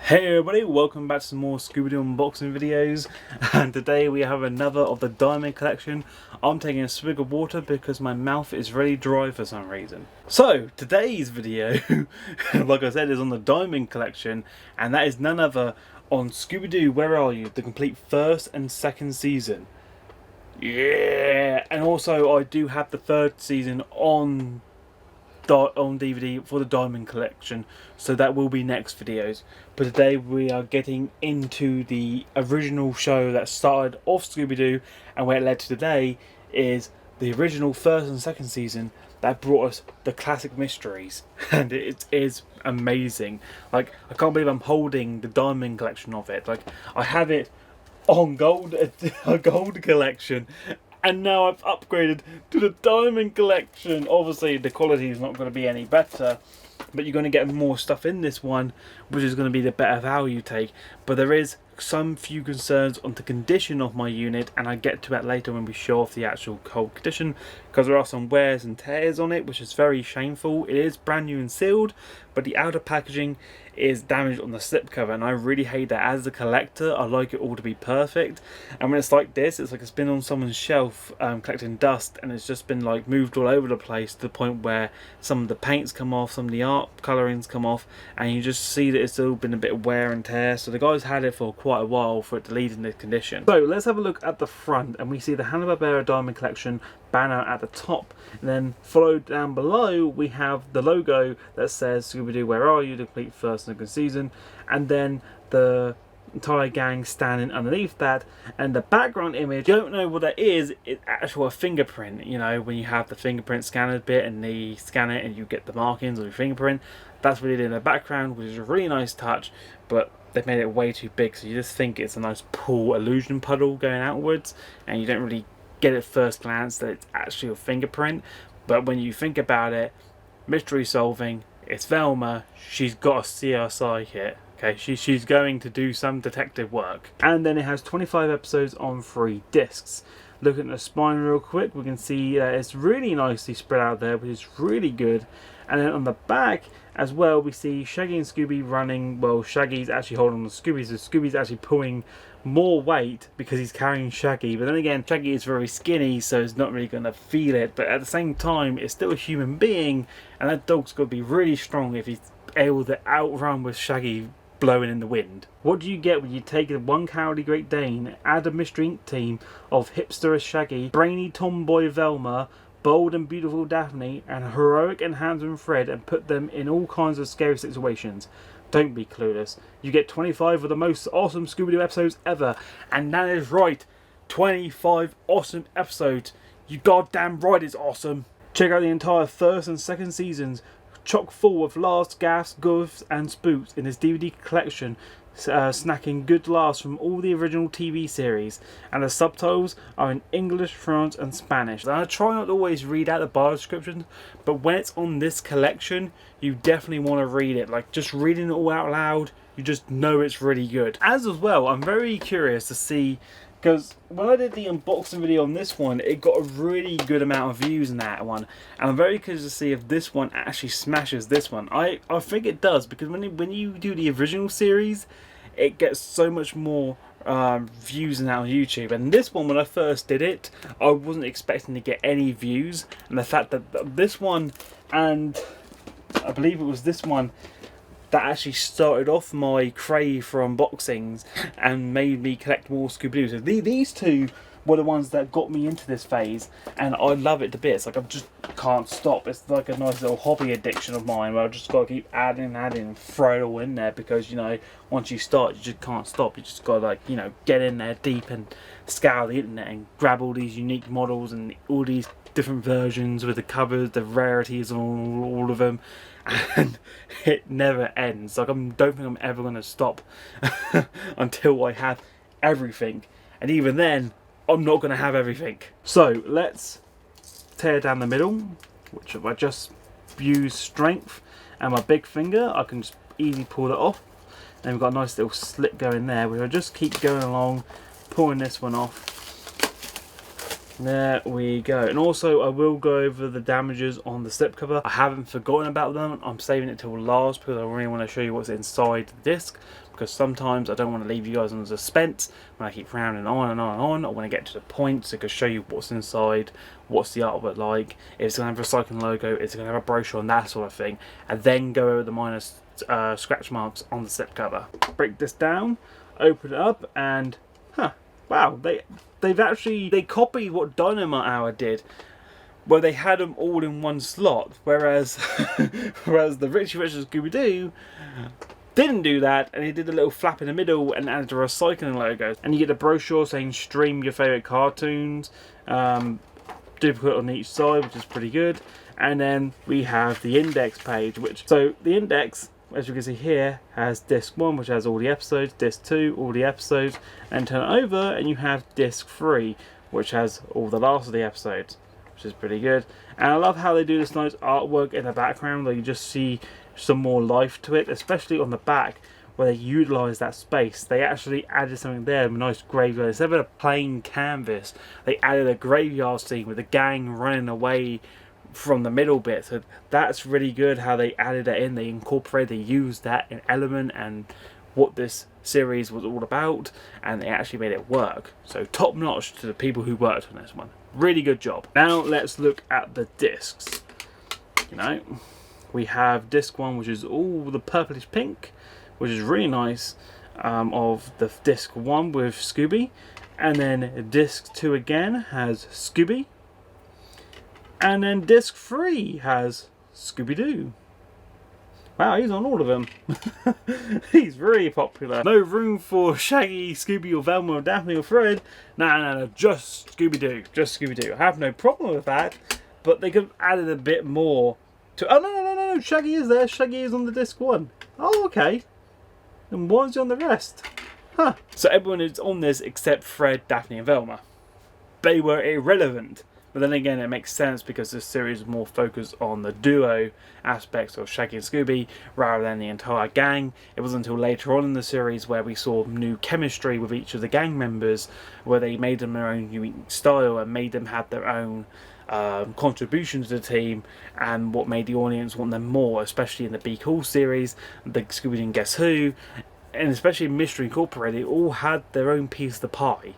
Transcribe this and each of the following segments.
Hey everybody, welcome back to some more Scooby-Doo unboxing videos, and today we have another of the Diamond Collection. I'm taking a swig of water because my mouth is really dry for some reason. So, today's video, like I said, is on the Diamond Collection, and that is none other on Scooby-Doo Where Are You? The complete first and second season. Yeah! And also I do have the third season on DVD for the Diamond Collection, so that will be next videos. But today we are getting into the original show that started off Scooby-Doo, and where it led to today is the original first and second season that brought us the classic mysteries, and it is amazing. Like, I can't believe I'm holding the Diamond Collection of it. Like, I have it on gold, a gold collection, and now I've upgraded to the Diamond Collection. Obviously the quality is not going to be any better, but you're going to get more stuff in this one, which is going to be the better value take. But there is some few concerns on the condition of my unit, and I get to that later when we show off the actual cold condition, because there are some wears and tears on it, which is very shameful. It is brand new and sealed, but the outer packaging is damaged on the slipcover, and I really hate that. As a collector, I like it all to be perfect, and when it's like this, it's like it's been on someone's shelf collecting dust, and it's just been like moved all over the place to the point where some of the paints come off, some of the art colorings come off, and you just see that it's all been a bit of wear and tear. So the guys had it for quite a while for it to leave in this condition. So let's have a look at the front, and we see the Hanna-Barbera Diamond Collection banner at the top, and then followed down below we have the logo that says Scooby-Doo Where Are You? The complete first and second season, and then the entire gang standing underneath that, and the background image, you don't know what that is, it's actually a fingerprint. You know, when you have the fingerprint scanner bit and they scan it and you get the markings of your fingerprint, that's what it is in the background, which is a really nice touch, but they've made it way too big, so you just think it's a nice pool illusion puddle going outwards, and you don't really get at first glance that it's actually a fingerprint. But when you think about it, mystery solving, it's Velma, she's got a CSI kit. Okay, she's going to do some detective work. And then it has 25 episodes on 3 discs. Looking at the spine real quick, we can see that it's really nicely spread out there, which is really good. And then on the back as well, we see Shaggy and Scooby running. Well, Shaggy's actually holding on to Scooby, so Scooby's actually pulling more weight because he's carrying Shaggy. But then again, Shaggy is very skinny, so he's not really going to feel it. But at the same time, it's still a human being, and that dog's got to be really strong if he's able to outrun with Shaggy blowing in the wind. What do you get when you take one cowardly Great Dane, add a Mystery Inc. team of hipsterous Shaggy, brainy tomboy Velma, bold and beautiful Daphne, and heroic and handsome Fred, and put them in all kinds of scary situations? Don't be clueless. You get 25 of the most awesome Scooby-Doo episodes ever, and that is right, 25 awesome episodes. You goddamn right it's awesome. Check out the entire first and second seasons, chock full of laughs, gaffs, goofs and spooks in this DVD collection, snacking good laughs from all the original TV series, and the subtitles are in English, French and Spanish. And I try not to always read out the bio descriptions, but when it's on this collection, you definitely want to read it. Like, just reading it all out loud, you just know it's really good. As well, I'm very curious to see, because when I did the unboxing video on this one, it got a really good amount of views in that one, and I'm very curious to see if this one actually smashes this one. I think it does, because when you do the original series, it gets so much more views than that on YouTube. And this one, when I first did it, I wasn't expecting to get any views, and the fact that this one, and I believe it was this one, that actually started off my crave for unboxings and made me collect more Scooby-Doo. So these two were the ones that got me into this phase, and I love it to bits. Like, I just can't stop. It's like a nice little hobby addiction of mine where I've just got to keep adding and throw it all in there, because, you know, once you start, you just can't stop. You just got to, like, you know, get in there deep and scour the internet and grab all these unique models and all these different versions with the covers, the rarities on all of them, and it never ends. Like, I don't think I'm ever going to stop until I have everything, and even then I'm not going to have everything. So let's tear down the middle, which if I just use strength and my big finger, I can just easily pull it off. And we've got a nice little slit going there, which I just keep going along, pulling this one off. There we go. And also I will go over the damages on the slipcover. I haven't forgotten about them. I'm saving it till last because I really want to show you what's inside the disc, because sometimes I don't want to leave you guys on suspense when I keep rounding on and on and on. I want to get to the point so I can show you what's inside, what's the artwork like, if it's going to have a recycling logo, it's going to have a brochure and that sort of thing, and then go over the minor scratch marks on the slipcover. Break this down, open it up, and wow, they copied what Dynamite Hour did, where they had them all in one slot, whereas the Richie Rich and Scooby-Doo didn't do that, and he did a little flap in the middle and added a recycling logo. And you get a brochure saying stream your favourite cartoons, duplicate on each side, which is pretty good. And then we have the index page, so the index, as you can see here, has disc 1, which has all the episodes, disc 2, all the episodes, and turn it over and you have disc 3, which has all the last of the episodes, which is pretty good. And I love how they do this nice artwork in the background, where you just see some more life to it, especially on the back, where they utilise that space. They actually added something there, a nice graveyard. Instead of a plain canvas, they added a graveyard scene with the gang running away from the middle bit. So that's really good how they added that in. They incorporated, they used that in element and what this series was all about, and they actually made it work. So top notch to the people who worked on this one. Really good job. Now let's look at the discs. We have disc 1, which is all the purplish pink, which is really nice, of the disc 1 with Scooby, and then disc 2 again has Scooby, and then disc 3 has Scooby-Doo. Wow, he's on all of them. He's really popular. No room for Shaggy, Scooby, or Velma, or Daphne, or Fred. No, just Scooby-Doo. Just Scooby-Doo. I have no problem with that, but they could have added a bit more to... Oh, no, Shaggy is there. Shaggy is on the disc 1. Oh, okay. And why is he on the rest? Huh. So everyone is on this except Fred, Daphne, and Velma. They were irrelevant. But then again, it makes sense because this series is more focused on the duo aspects of Shaggy and Scooby rather than the entire gang. It wasn't until later on in the series where we saw new chemistry with each of the gang members, where they made them their own unique style and made them have their own contributions to the team, and what made the audience want them more, especially in the Be Cool series, the Scooby-Doo and Guess Who, and especially Mystery Incorporated, all had their own piece of the pie.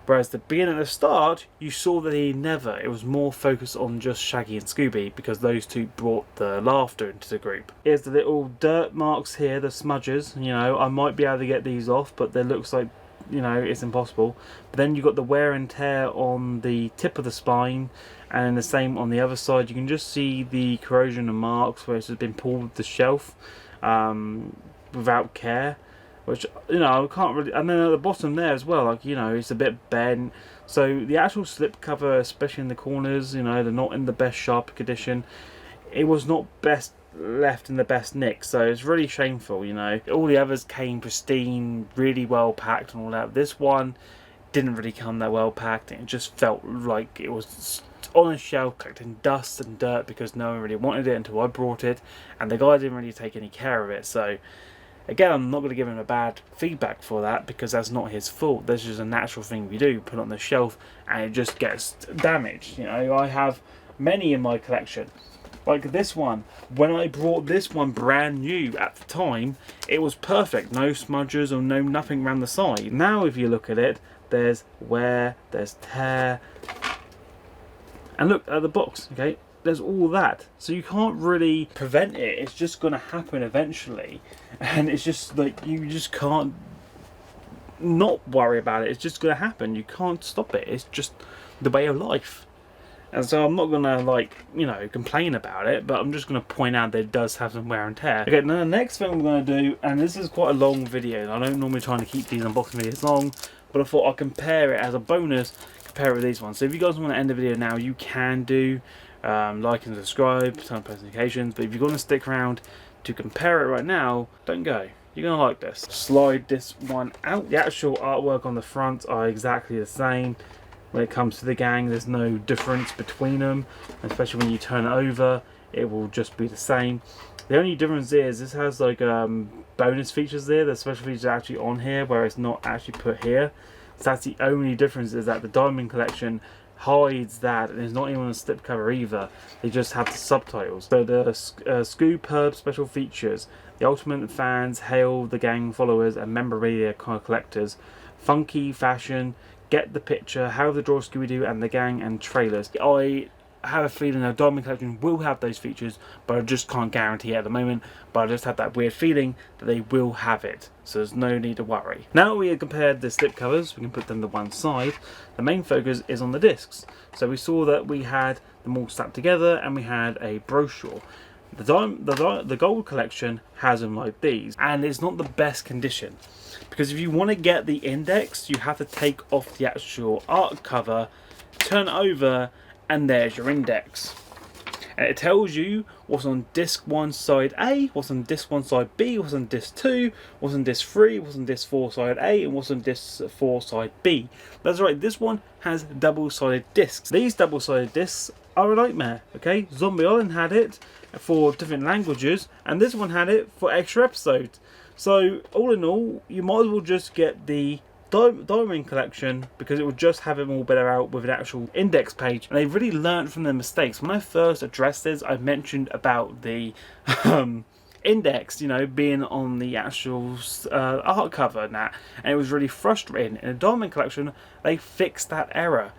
Whereas the beginning at the start, you saw that it was more focused on just Shaggy and Scooby, because those two brought the laughter into the group. Here's the little dirt marks here, the smudges. I might be able to get these off, but there looks like, it's impossible. But then you've got the wear and tear on the tip of the spine, and the same on the other side. You can just see the corrosion and marks where it's been pulled off the shelf without care. Which, I can't really... And then at the bottom there as well, it's a bit bent. So the actual slip cover, especially in the corners, they're not in the best Sharpie condition. It was not best left in the best nick, so it's really shameful, All the others came pristine, really well packed and all that. This one didn't really come that well packed. It just felt like it was on a shelf collecting dust and dirt because no one really wanted it until I brought it, and the guy didn't really take any care of it. So again, I'm not going to give him a bad feedback for that, because that's not his fault. This is a natural thing we do, put it on the shelf and it just gets damaged. I have many in my collection. Like this one, when I brought this one brand new at the time, it was perfect. No smudges or nothing around the side. Now if you look at it, there's wear, there's tear. And look at the box, okay? There's all that. So you can't really prevent it. It's just going to happen eventually. And it's just like, you just can't not worry about it. It's just going to happen. You can't stop it. It's just the way of life. And so I'm not going to, complain about it, but I'm just going to point out that it does have some wear and tear. Okay, now the next thing I'm going to do, and this is quite a long video, and I don't normally try to keep these unboxing videos long, but I thought I'll compare it as a bonus, compare it with these ones. So if you guys want to end the video now, you can do. Like and subscribe, turn on post notifications, but if you're going to stick around to compare it right now, don't go. You're going to like this. Slide this one out. The actual artwork on the front are exactly the same. When it comes to the gang, there's no difference between them, especially when you turn it over, it will just be the same. The only difference is this has bonus features there. The special features are actually on here, where it's not actually put here. So that's the only difference, is that the Diamond Collection hides that, and it's not even a slipcover either. They just have the subtitles. So the Scoob special features: the ultimate fans hail the gang followers and memorabilia collectors, funky fashion, get the picture, how to draw Scooby-Doo and the gang, and trailers. I have a feeling a Diamond Collection will have those features, but I just can't guarantee it at the moment. But I just have that weird feeling that they will have it, so there's no need to worry. Now we have compared the slipcovers, we can put them to one side. The main focus is on the discs. So we saw that we had them all stacked together and we had a brochure. The Gold Collection has them like these, and it's not the best condition, because if you want to get the index, you have to take off the actual art cover, turn it over, and there's your index. And it tells you what's on disc 1 side A, what's on disc 1 side B, what's on disc 2, what's on disc 3, what's on disc 4 side A, and what's on disc 4 side B. That's right, this one has double-sided discs. These double-sided discs are a nightmare, okay? Zombie Island had it for different languages, and this one had it for extra episodes. So all in all, you might as well just get the Diamond Collection, because it will just have them all better out with an actual index page, and they've really learned from their mistakes. When I first addressed this, I mentioned about the index, you know, being on the actual art cover and that, and it was really frustrating. In a Diamond Collection, they fixed that error.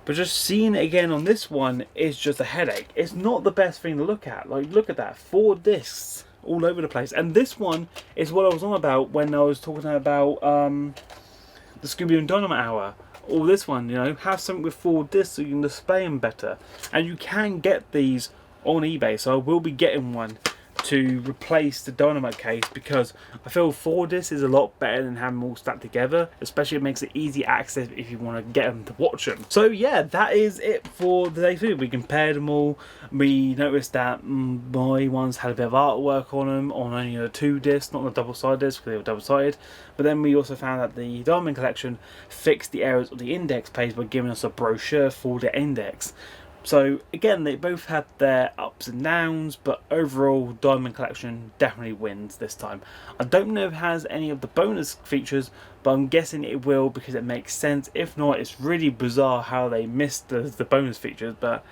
But just seeing it again on this one is just a headache. It's not the best thing to look at. Like, look at that, 4 discs all over the place. And this one is what I was on about when I was talking about the Scooby-Doo and Dynamite Hour. Or this one, you know, have something with 4 discs so you can display them better. And you can get these on eBay, so I will be getting one to replace the Dynamite case, because I feel 4 discs is a lot better than having them all stacked together. Especially it makes it easy access if you want to get them to watch them. So yeah, that is it for the day 2. We compared them all. We noticed that my ones had a bit of artwork on them on only the 2 discs, not the double-sided discs, because they were double-sided. But then we also found that the Diamond Collection fixed the errors of the index page by giving us a brochure for the index. So again, they both had their ups and downs, but overall Diamond Collection definitely wins this time. I don't know if it has any of the bonus features, but I'm guessing it will, because it makes sense. If not, it's really bizarre how they missed the bonus features, but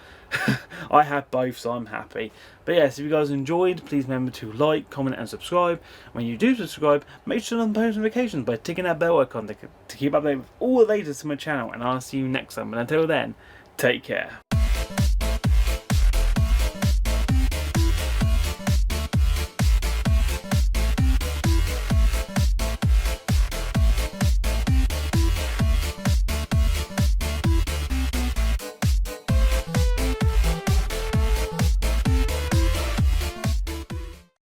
I have both, so I'm happy. But yes, if you guys enjoyed, please remember to like, comment and subscribe. When you do subscribe, make sure to turn on post notifications by ticking that bell icon to keep updated with all the latest on my channel, and I'll see you next time. But until then, take care.